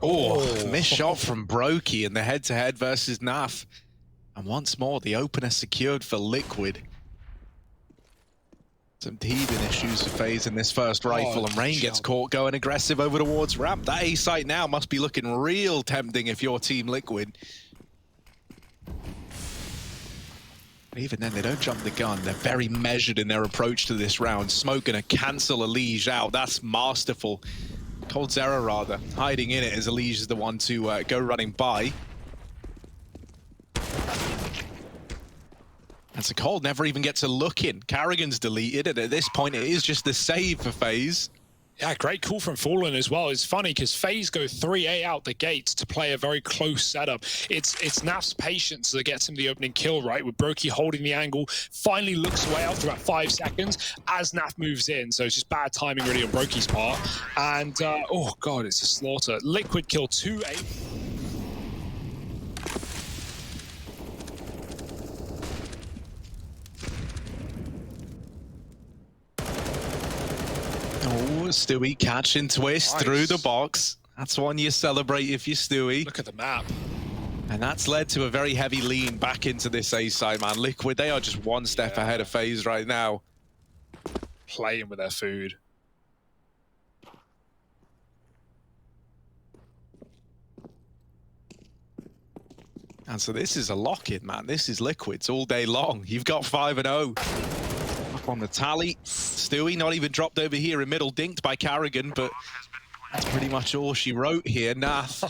Oh, missed shot from Brokey in the head-to-head versus Naf. And once more, the opener secured for Liquid. Some teething issues for FaZe in this first rifle, and Rain gets caught going aggressive over towards ramp. That A site now must be looking real tempting if you're Team Liquid. But even then, they don't jump the gun. They're very measured in their approach to this round. Smoke gonna cancel Elige out. That's masterful. coldzera rather, hiding in it as Elige is the one to go running by. And so Cold never even gets a look in. Carrigan's deleted, and at this point it is just the save for FaZe. Yeah, great call from FalleN as well. It's funny because FaZe go 3A out the gates to play a very close setup. It's Naf's patience that gets him the opening kill, right? With Brokey holding the angle, finally looks away after about 5 seconds as Naf moves in. So it's just bad timing really on Brokey's part. And, oh god, it's a slaughter. Liquid kill 2A. Oh, Stewie catching Twist through the box. That's one you celebrate if you're Stewie. Look at the map. And that's led to a very heavy lean back into this A side, man. Liquid, they are just one step ahead of FaZe right now. Playing with their food. And so this is a lock-in, man. This is Liquids all day long. You've got 5-0. Up on the tally. Stewie not even dropped over here in middle, dinked by Carrigan, but that's pretty much all she wrote here. Nath.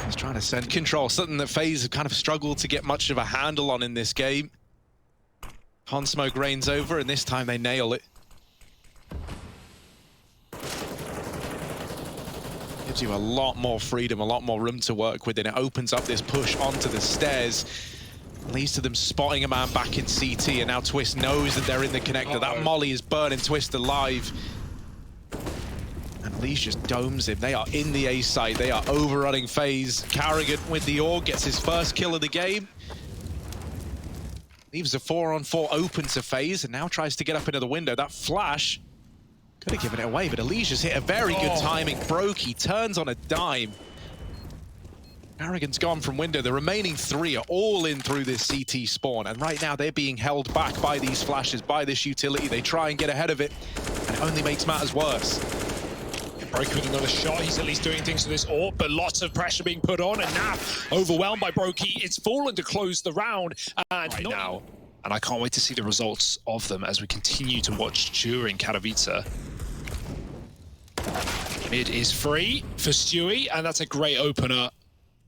He's trying to send control, something that FaZe have kind of struggled to get much of a handle on in this game. Hon Smoke reigns over, and this time they nail it. Gives you a lot more freedom, a lot more room to work with, and it opens up this push onto the stairs. Leads to them spotting a man back in CT, and now Twist knows that they're in the connector. That molly is burning Twist alive. And Elige just domes him. They are in the A site. They are overrunning FaZe. Carrigan with the AWG gets his first kill of the game. Leaves a 4-on-4 open to FaZe, and now tries to get up into the window. That flash could have given it away, but Elige has hit a very good timing. Brokey turns on a dime. Carrigan's gone from window. The remaining 3 are all in through this CT spawn, and right now they're being held back by these flashes, by this utility. They try and get ahead of it, and it only makes matters worse. Brokey with another shot. He's at least doing things to this AWP, but lots of pressure being put on, and Naf overwhelmed by Brokey. It's FalleN to close the round, and right now. And I can't wait to see the results of them as we continue to watch during Katowice. Mid is free for Stewie, and that's a great opener.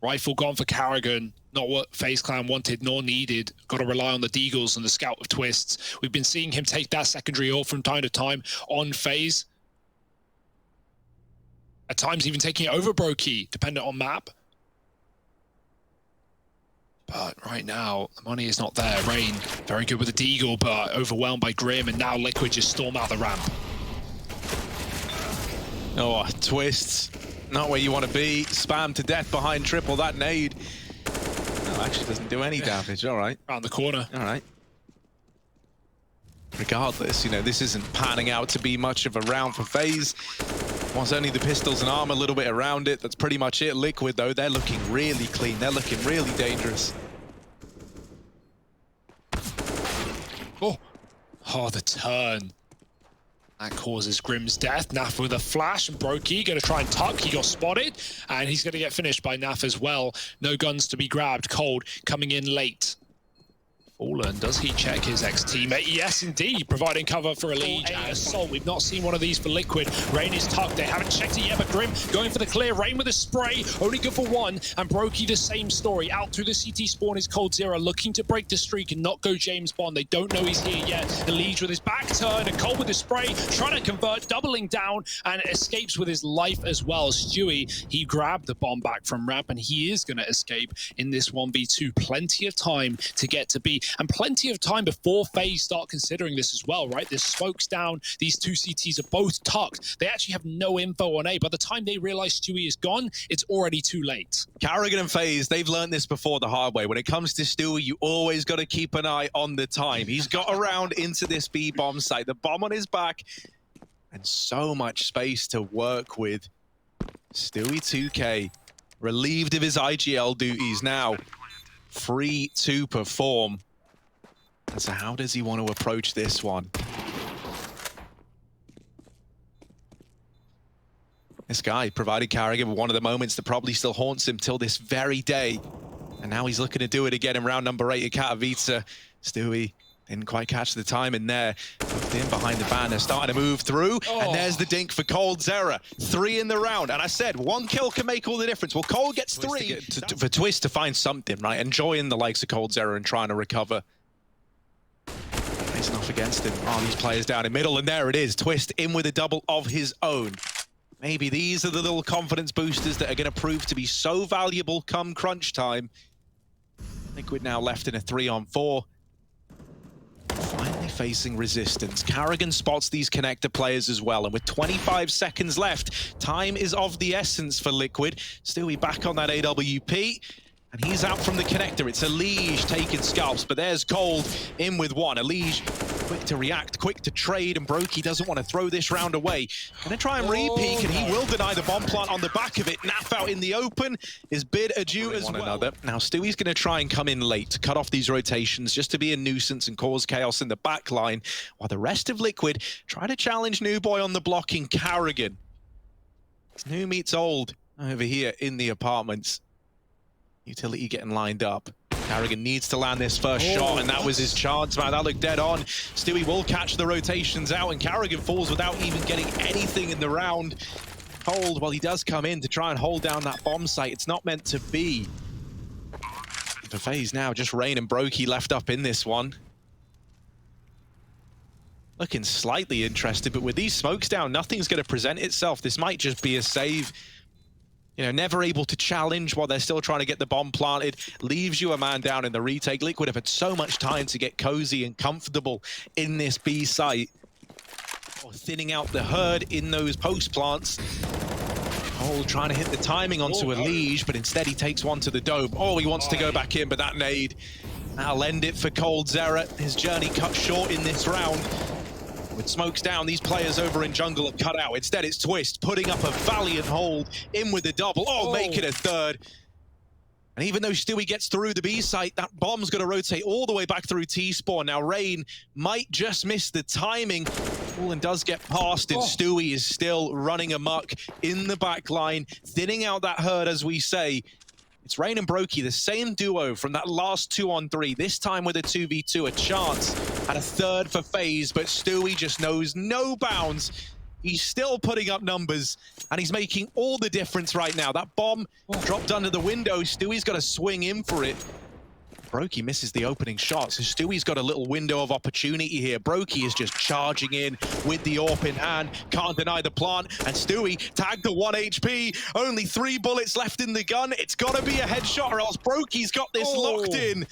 Rifle gone for Carrigan. Not what FaZe Clan wanted nor needed. Got to rely on the Deagles and the scout of Twists. We've been seeing him take that secondary AWP from time to time on FaZe. At times even taking it over Brokey, dependent on map. But right now, the money is not there. Rain, very good with the Deagle, but overwhelmed by Grim, and now Liquid just storm out the ramp. Oh, Twists. Not where you want to be. Spam to death behind triple. That nade. No, actually doesn't do any damage. All right. Around the corner. All right. Regardless, you know, this isn't panning out to be much of a round for FaZe. Wants only the pistols and armor, a little bit around it. That's pretty much it. Liquid, though, they're looking really clean. They're looking really dangerous. Oh, the turn. That causes Grim's death. Naf with a flash, and Brokey going to try and tuck. He got spotted, and he's going to get finished by Naf as well. No guns to be grabbed. Cold coming in late. FalleN, does he check his ex-teammate? Yes, indeed, providing cover for Elige and Assault. We've not seen one of these for Liquid. Rain is tucked. They haven't checked it yet, but Grim going for the clear. Rain with a spray, only good for 1. And Brokey, the same story. Out through the CT spawn is coldzera, looking to break the streak and not go James Bond. They don't know he's here yet. Elige with his back turn, and Cold with the spray, trying to convert, doubling down, and escapes with his life as well. Stewie, he grabbed the bomb back from ramp, and he is going to escape in this 1v2. Plenty of time to get to B. And plenty of time before FaZe start considering this as well, right? There's smokes down. These 2 CTs are both tucked. They actually have no info on A. By the time they realize Stewie is gone, it's already too late. Carrigan and FaZe, they've learned this before the hard way. When it comes to Stewie, you always got to keep an eye on the time. He's got around into this B bomb site. The bomb on his back. and so much space to work with. Stewie 2K, relieved of his IGL duties now, free to perform. And so how does he want to approach this one? This guy provided karrigan with one of the moments that probably still haunts him till this very day. And now he's looking to do it again in round number 8 at Katowice. Stewie didn't quite catch the time in there. Hooked in behind the banner, starting to move through. And there's the dink for coldzera. 3 in the round. And I said, 1 kill can make all the difference. Well, Cole gets 3 for Twist to find something, right? Enjoying the likes of coldzera and trying to recover. Facing off against him. Oh, these players down in middle. And there it is. Twist in with a double of his own. Maybe these are the little confidence boosters that are going to prove to be so valuable come crunch time. Liquid now left in a 3-on-4. Finally facing resistance. karrigan spots these connector players as well, and with 25 seconds left, time is of the essence for Liquid. Stewie back on that AWP, and he's out from the connector. It's Elige taking scalps, but there's Cold in with 1. Elige quick to react, quick to trade, and Brokey doesn't want to throw this round away. Gonna try and re-peek, and he will deny the bomb plant on the back of it. Naf out in the open, is bid adieu as well. Now Stewie's gonna try and come in late to cut off these rotations just to be a nuisance and cause chaos in the back line, while the rest of Liquid try to challenge New Boy on the blocking karrigan. It's new meets old over here in the apartments. Utility getting lined up. karrigan needs to land this first shot, and that was his chance, man. That looked dead on. Stewie will catch the rotations out, and karrigan falls without even getting anything in the round. Cold, well, he does come in to try and hold down that bomb site. It's not meant to be. For FaZe now, just Rain and Brokey left up in this one. Looking slightly interested, but with these smokes down, nothing's going to present itself. This might just be a save. You know, never able to challenge while they're still trying to get the bomb planted. Leaves you a man down in the retake. Liquid have had so much time to get cozy and comfortable in this B site. Or thinning out the herd in those post plants. Oh, trying to hit the timing onto Elige, but instead he takes one to the dome. Oh, he wants to go back in, but that nade, that'll end it for coldzera. His journey cut short in this round. With smokes down, these players over in jungle are cut out. Instead, it's Twist putting up a valiant hold, in with the double. Oh, make it a third. And even though Stewie gets through the B site, that bomb's going to rotate all the way back through T-spawn. Now, Rain might just miss the timing. FalleN does get past it. Stewie is still running amok in the back line, thinning out that herd, as we say. It's Rain and Brokey, the same duo from that last 2-on-3, this time with a 2v2, a chance at a third for FaZe, but Stewie just knows no bounds. He's still putting up numbers, and he's making all the difference right now. That bomb dropped under the window. Stewie's got to swing in for it. Brokey misses the opening shot, so Stewie's got a little window of opportunity here. Brokey is just charging in with the AWP in hand, can't deny the plant, and Stewie tagged the 1 HP, only 3 bullets left in the gun. It's got to be a headshot or else Brokey's got this locked in.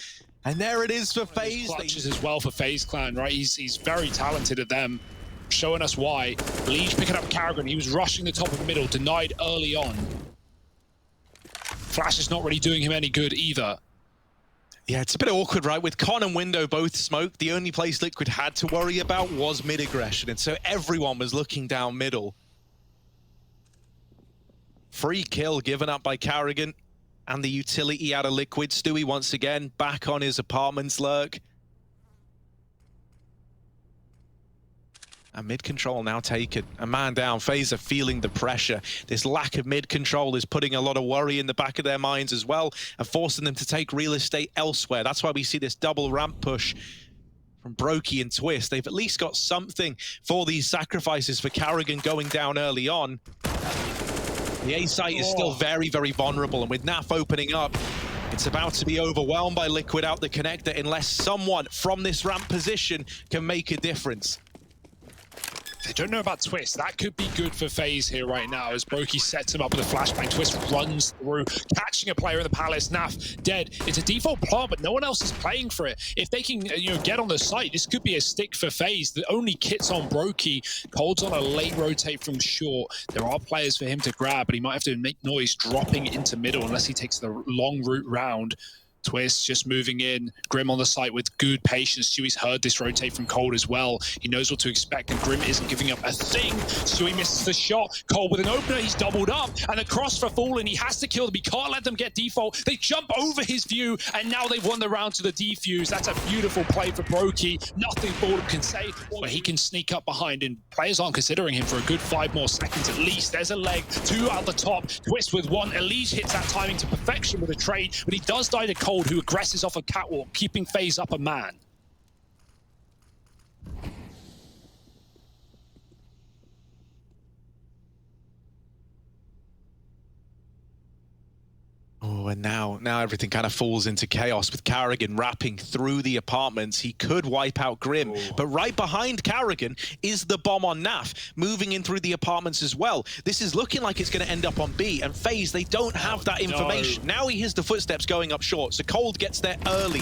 And there it is for FaZe. Clutches as well for FaZe Clan, right? He's very talented at them, showing us why. Elige picking up karrigan, he was rushing the top of middle, denied early on. Flash is not really doing him any good either. Yeah, it's a bit awkward, right? With Con and Window both smoked, the only place Liquid had to worry about was mid-aggression, and so everyone was looking down middle. Free kill given up by karrigan, and the utility out of Liquid. Stewie once again back on his apartment's lurk. And mid-control now taken. A man down. FaZe are feeling the pressure. This lack of mid-control is putting a lot of worry in the back of their minds as well, and forcing them to take real estate elsewhere. That's why we see this double ramp push from Brokey and Twist. They've at least got something for these sacrifices for karrigan going down early on. The A site is still very, very vulnerable, and with Naf opening up, it's about to be overwhelmed by Liquid out the connector unless someone from this ramp position can make a difference. I don't know about Twist. That could be good for FaZe here right now as Brokey sets him up with a flashbang. Twist runs through, catching a player in the Palace. Naf dead. It's a default plant, but no one else is playing for it. If they can, get on the site, this could be a stick for FaZe. The only kit's on Brokey. Cold's on a late rotate from short. There are players for him to grab, but he might have to make noise dropping into middle unless he takes the long route round. Twist just moving in. Grim on the site with good patience. Stewie's heard this rotate from Cold as well. He knows what to expect, and Grim isn't giving up a thing. Stewie misses the shot. Cold with an opener. He's doubled up, and across for FalleN. He has to kill them. He can't let them get default. They jump over his view, and now they've won the round to the defuse. That's a beautiful play for Brokey. Nothing FalleN can say, but he can sneak up behind, and players aren't considering him for a good 5 more seconds at least. There's a leg. 2 out the top. Twist with 1. Elise hits that timing to perfection with a trade, but he does die to Cold, who aggresses off a catwalk, keeping FaZe up a man. Oh, and now everything kind of falls into chaos with Karrigan wrapping through the apartments. He could wipe out Grim, but right behind Karrigan is the bomb on Naf, moving in through the apartments as well. This is looking like it's going to end up on B, and FaZe, they don't have that information. Now he hears the footsteps going up short, so Cold gets there early.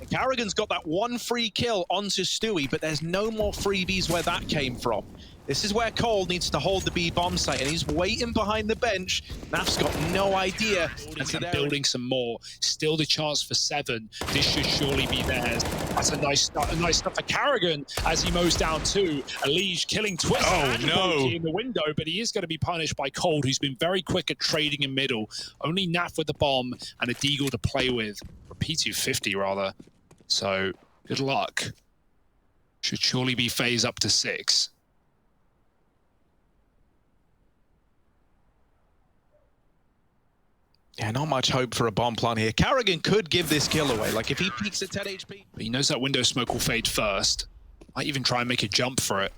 Karrigan's got that 1 free kill onto Stewie, but there's no more freebies where that came from. This is where Cold needs to hold the B bomb site, and he's waiting behind the bench. Naf's got no idea. And building some more. Still the chance for 7. This should surely be theirs. That's a nice stuff for Karrigan as he mows down 2. Elige killing Twist and Brokey in the window, but he is going to be punished by Cold, who's been very quick at trading in middle. Only Naf with the bomb and a Deagle to play with. Or P250 rather. So good luck. Should surely be FaZe up to 6. Yeah, not much hope for a bomb plant here. Karrigan could give this kill away. Like, if he peaks at 10 HP. But he knows that window smoke will fade first. Might even try and make a jump for it.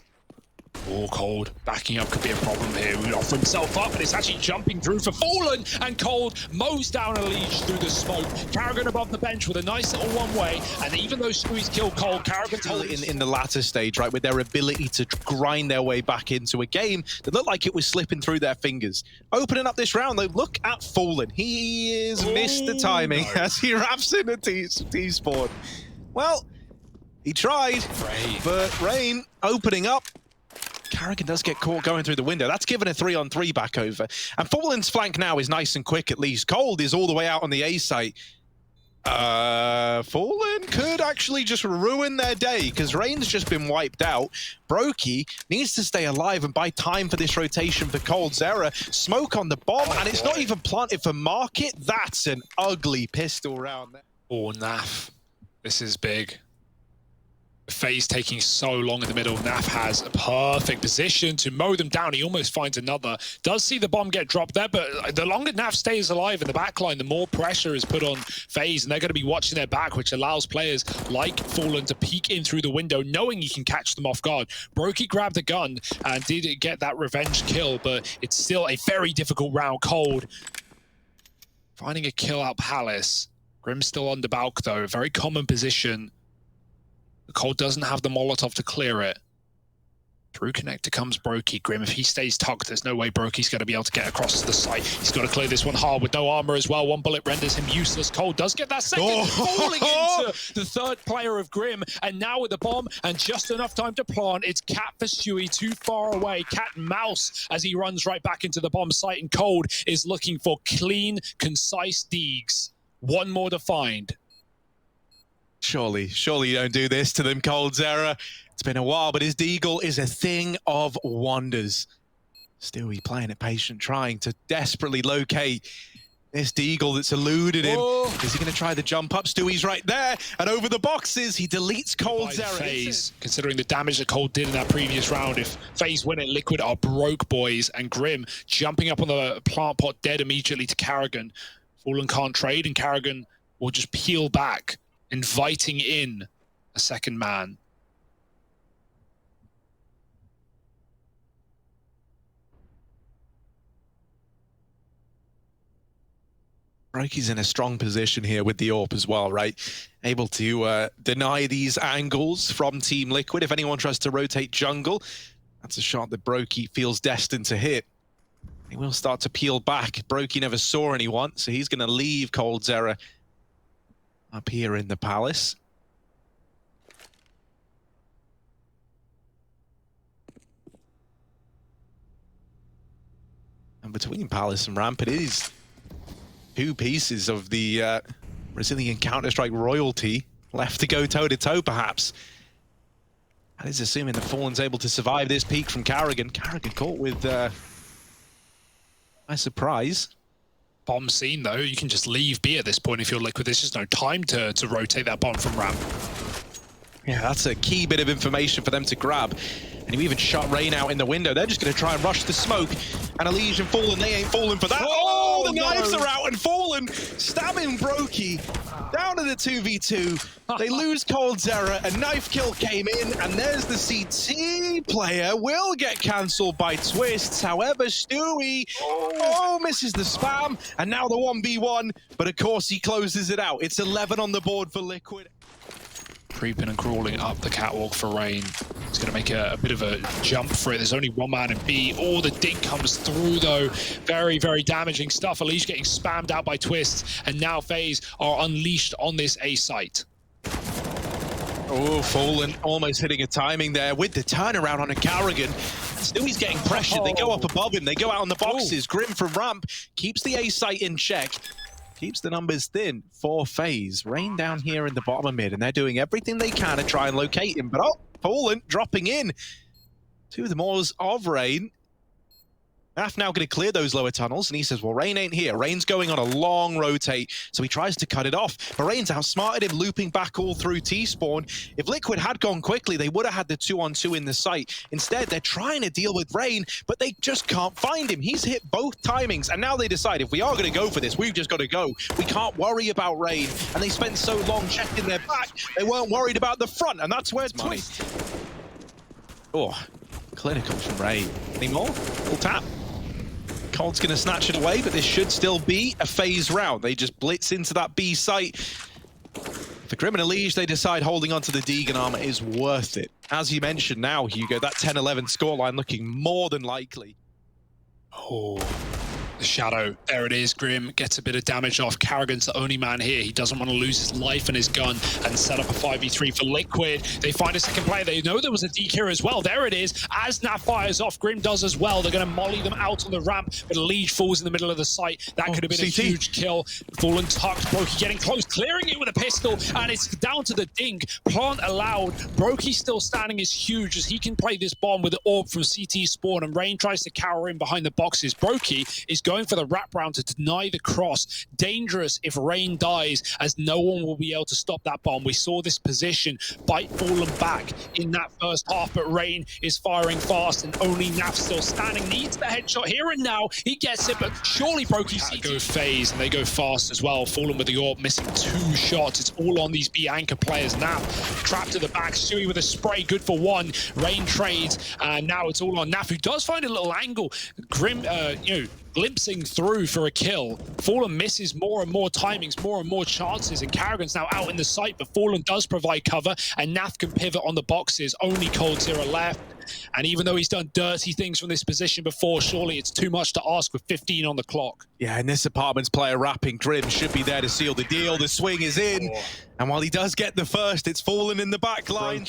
Oh, Cold. Backing up could be a problem here. He would offer himself up, but it's actually jumping through for FalleN, and Cold mows down Elise through the smoke. Karrigan above the bench with a nice little one-way, and even though Stewie's killed Cold, Karrigan still in the latter stage, right, with their ability to grind their way back into a game that looked like it was slipping through their fingers. Opening up this round, though, look at FalleN. He has missed the timing as he wraps in a T-spawn. Well, he tried, but Rain opening up. Karrigan does get caught going through the window. That's given a 3-on-3 back over. And FalleN's flank now is nice and quick at least. Cold is all the way out on the A site. FalleN could actually just ruin their day because Rain's just been wiped out. Brokey needs to stay alive and buy time for this rotation for Cold. Zera, smoke on the bomb, and it's not even planted for market. That's an ugly pistol round there. Oh, Naf. This is big. FaZe taking so long in the middle. Naf has a perfect position to mow them down. He almost finds another. Does see the bomb get dropped there, but the longer Naf stays alive in the backline, the more pressure is put on FaZe, and they're going to be watching their back, which allows players like FalleN to peek in through the window, knowing he can catch them off guard. Brokey grabbed the gun and did get that revenge kill, but it's still a very difficult round. Cold finding a kill out Palace. Grim's still on the balk though, very common position. Cold doesn't have the Molotov to clear it. Through connector comes Brokey. Grim, if he stays tucked, there's no way Brokey's going to be able to get across to the site. He's got to clear this one hard with no armor as well. 1 bullet renders him useless. Cold does get that second, falling into the 3rd player of Grim. And now with the bomb and just enough time to plant, it's Cat for Stewie, too far away. Cat and Mouse as he runs right back into the bomb site. And Cold is looking for clean, concise deags. 1 more to find. Surely you don't do this to them, Cold Zera. It's been a while, but his Deagle is a thing of wonders. Stewie playing it patient, trying to desperately locate this Deagle that's eluded him. Is he going to try the jump up? Stewie's right there, and over the boxes, he deletes Cold Zera. FaZe, considering the damage that Cold did in that previous round, if FaZe win it, Liquid are broke, boys. And Grim jumping up on the plant pot dead immediately to Karrigan. FalleN can't trade, and Karrigan will just peel back, inviting in a second man. Brokey's in a strong position here with the AWP as well, right? Able to deny these angles from Team Liquid. If anyone tries to rotate jungle, that's a shot that Brokey feels destined to hit. He will start to peel back. Brokey never saw anyone, so he's going to leave Cold Zera up here in the Palace. And between Palace and Ramp, it is 2 pieces of the Brazilian Counter-Strike royalty left to go toe-to-toe, perhaps. That is assuming that FalleN's able to survive this peek from karrigan. karrigan caught with a surprise. Bomb scene, though. You can just leave B at this point if you're Liquid. There's just no time to rotate that bomb from ramp. Yeah, that's a key bit of information for them to grab. And you even shot Rain out in the window. They're just going to try and rush the smoke. And Elige and FalleN, they ain't falling for that. Oh, the knives are out, and FalleN stabbing Brokey down to the 2v2. They lose coldzera. A knife kill came in, and there's the CT player. Will get cancelled by Twists. However, Stewie, misses the spam. And now the 1v1. But of course, he closes it out. It's 11 on the board for Liquid. Creeping and crawling up the catwalk for Rain. He's going to make a bit of a jump for it. There's only one man in B. Oh, the dink comes through, though. Very, very damaging stuff. Elige getting spammed out by Twists, and now FaZe are unleashed on this A site. Oh, FalleN almost hitting a timing there with the turnaround on a karrigan. Stewie's getting pressured. They go up above him. They go out on the boxes. Grim from ramp keeps the A site in check. Keeps the numbers thin for FaZe. Rain down here in the bottom of mid, and they're doing everything they can to try and locate him. But FalleN dropping in to the maws of Rain. Naf now going to clear those lower tunnels, and he says, well, Rain ain't here. Rain's going on a long rotate, so he tries to cut it off. But Rain's outsmarted him, looping back all through T-spawn. If Liquid had gone quickly, they would have had the 2-on-2 in the site. Instead, they're trying to deal with Rain, but they just can't find him. He's hit both timings, and now they decide, if we are going to go for this, we've just got to go. We can't worry about Rain. And they spent so long checking their back, they weren't worried about the front, and that's where it's money. Oh, clinical from Rain. Any more? Full tap. Cold's going to snatch it away, but this should still be a FaZe round. They just blitz into that B site. For Grim and Elige, they decide holding onto the Deegan armor is worth it. As you mentioned now, Hugo, that 10-11 scoreline looking more than likely. Oh, the shadow. There it is. Grim gets a bit of damage off. karrigan's the only man here. He doesn't want to lose his life and his gun and set up a 5v3 for Liquid. They find a second player. They know there was a deke here as well. There it is. As Naf fires off, Grim does as well. They're going to molly them out on the ramp, but Elige falls in the middle of the site. That could have been CT. a huge kill. FalleN tucked. Brokey getting close, clearing it with a pistol, and it's down to the dink. Plant allowed. Brokey still standing is huge as he can play this bomb with the orb from CT spawn, and Rain tries to cower in behind the boxes. Brokey is going for the wraparound to deny the cross. Dangerous if Rain dies, as no one will be able to stop that bomb. We saw this position bite FalleN back in that first half, but Rain is firing fast, and only Naf still standing. Needs the headshot here and now. He gets it, but surely Brokey go FaZe, and they go fast as well. FalleN with the orb, missing 2 shots. It's all on these B anchor players. Naf trapped at the back. Stewie with a spray, good for 1. Rain trades, and now it's all on Naf, who does find a little angle. Grim, glimpsing through for a kill. FalleN misses more and more timings, more and more chances, and karrigan's now out in the site, but FalleN does provide cover, and Naf can pivot on the boxes. Only coldzera left, and even though he's done dirty things from this position before, surely it's too much to ask with 15 on the clock. Yeah, and this apartment's player wrapping Grim should be there to seal the deal. The swing is in, and while he does get the first, it's FalleN in the back line.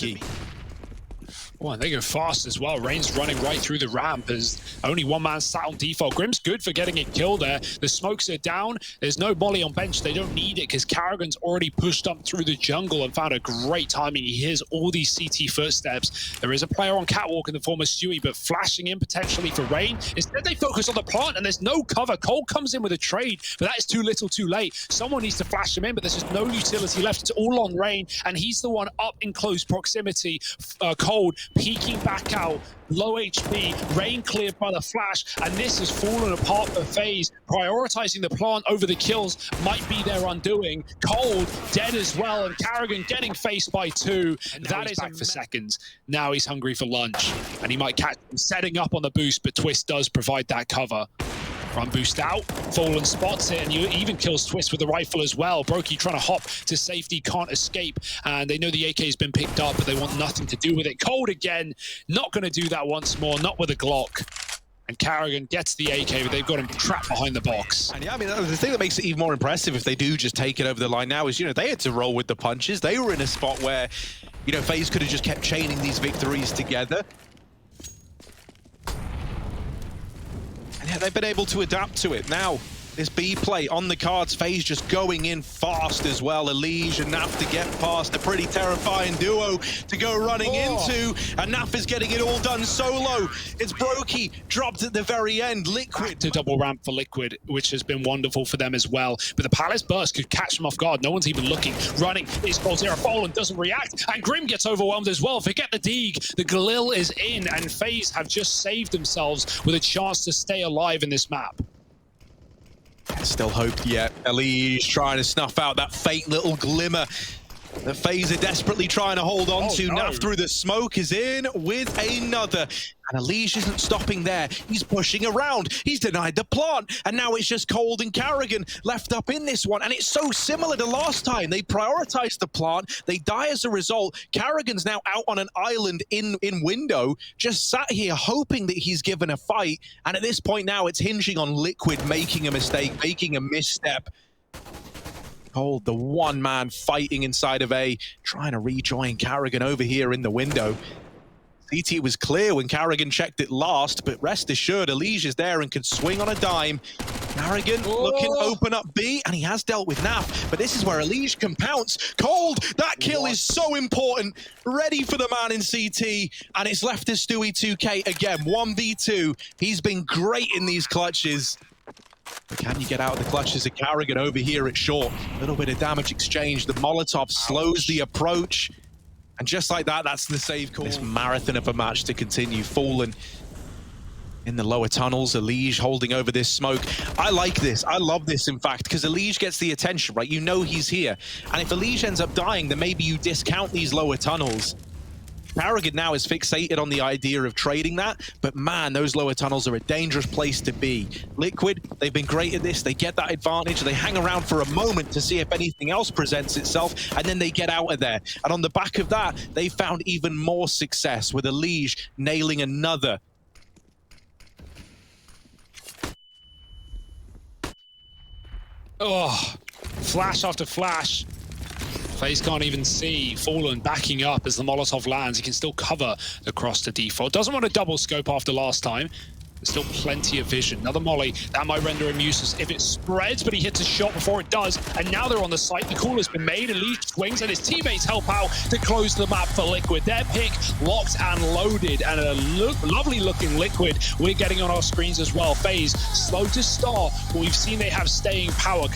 Oh, and they go fast as well. Rain's running right through the ramp as only one man sat on default. Grim's good for getting a kill there. The smokes are down. There's no molly on bench. They don't need it because karrigan's already pushed up through the jungle and found a great timing. He hears all these CT footsteps. There is a player on catwalk in the form of Stewie, but flashing in potentially for Rain. Instead, they focus on the plant, and there's no cover. Cold comes in with a trade, but that is too little too late. Someone needs to flash him in, but there's just no utility left. It's all on Rain, and he's the one up in close proximity. Cold peeking back out, low HP, Rain cleared by the flash, and this has fallen apart for FaZe. Prioritizing the plant over the kills might be their undoing. Cold dead as well, and karrigan getting faced by 2. That is back for seconds. Now he's hungry for lunch, and he might catch him setting up on the boost, but Twist does provide that cover. Run boost out, FalleN spots it, and you even kills Twist with the rifle as well. Brokey trying to hop to safety, can't escape, and they know the AK has been picked up, but they want nothing to do with it. Cold again, not going to do that once more, not with a Glock. And karrigan gets the AK, but they've got him trapped behind the box. And yeah, I mean, the thing that makes it even more impressive if they do just take it over the line now is, they had to roll with the punches. They were in a spot where, FaZe could have just kept chaining these victories together. Yeah, they've been able to adapt to it. Now, This B play on the cards. FaZe just going in fast as well. Elige and Naf to get past a pretty terrifying duo to go running into. And Naf is getting it all done solo. It's Brokey dropped at the very end. Liquid to double ramp for Liquid, which has been wonderful for them as well. But the Palace burst could catch them off guard. No one's even looking. Running is Colzera. FalleN doesn't react. And Grim gets overwhelmed as well. Forget the Deeg. The Galil is in. And FaZe have just saved themselves with a chance to stay alive in this map. Still hope yet. Elige trying to snuff out that faint little glimmer that FaZe are desperately trying to hold on to. No. Naf through the smoke is in with another. And Elige isn't stopping there. He's pushing around. He's denied the plant. And now it's just Cold and Karrigan left up in this one. And it's so similar to last time. They prioritized the plant. They die as a result. Karrigan's now out on an island in window, just sat here hoping that he's given a fight. And at this point now, it's hinging on Liquid making a mistake, making a misstep. Cold, the one man fighting inside of A, trying to rejoin Karrigan over here in the window. CT was clear when Karrigan checked it last, but rest assured, Elige is there and can swing on a dime. Karrigan looking to open up B, and he has dealt with Naf, but this is where Elige can pounce. Cold, that kill is so important. Ready for the man in CT, and it's left to Stewie 2K again, 1v2. He's been great in these clutches. But can you get out of the clutches of Karrigan over here at short? A little bit of damage exchange. The Molotov slows the approach. And just like that, that's the save call. This marathon of a match to continue. FalleN in the lower tunnels. Elige holding over this smoke. I like this. I love this, in fact, because Elige gets the attention, right? You know he's here. And if Elige ends up dying, then maybe you discount these lower tunnels. Karrigan now is fixated on the idea of trading that, but man, those lower tunnels are a dangerous place to be. Liquid, they've been great at this. They get that advantage. They hang around for a moment to see if anything else presents itself, and then they get out of there. And on the back of that, they found even more success with Elige nailing another. Oh, flash after flash. FaZe can't even see FalleN backing up as the Molotov lands. He can still cover across the default. Doesn't want to double scope after last time. There's still plenty of vision. Another molly. That might render him useless if it spreads, but he hits a shot before it does. And now they're on the site. The call has been made. Elige swings, and his teammates help out to close the map for Liquid. Their pick locked and loaded, and a lovely looking Liquid we're getting on our screens as well. FaZe slow to start, but we've seen they have staying power.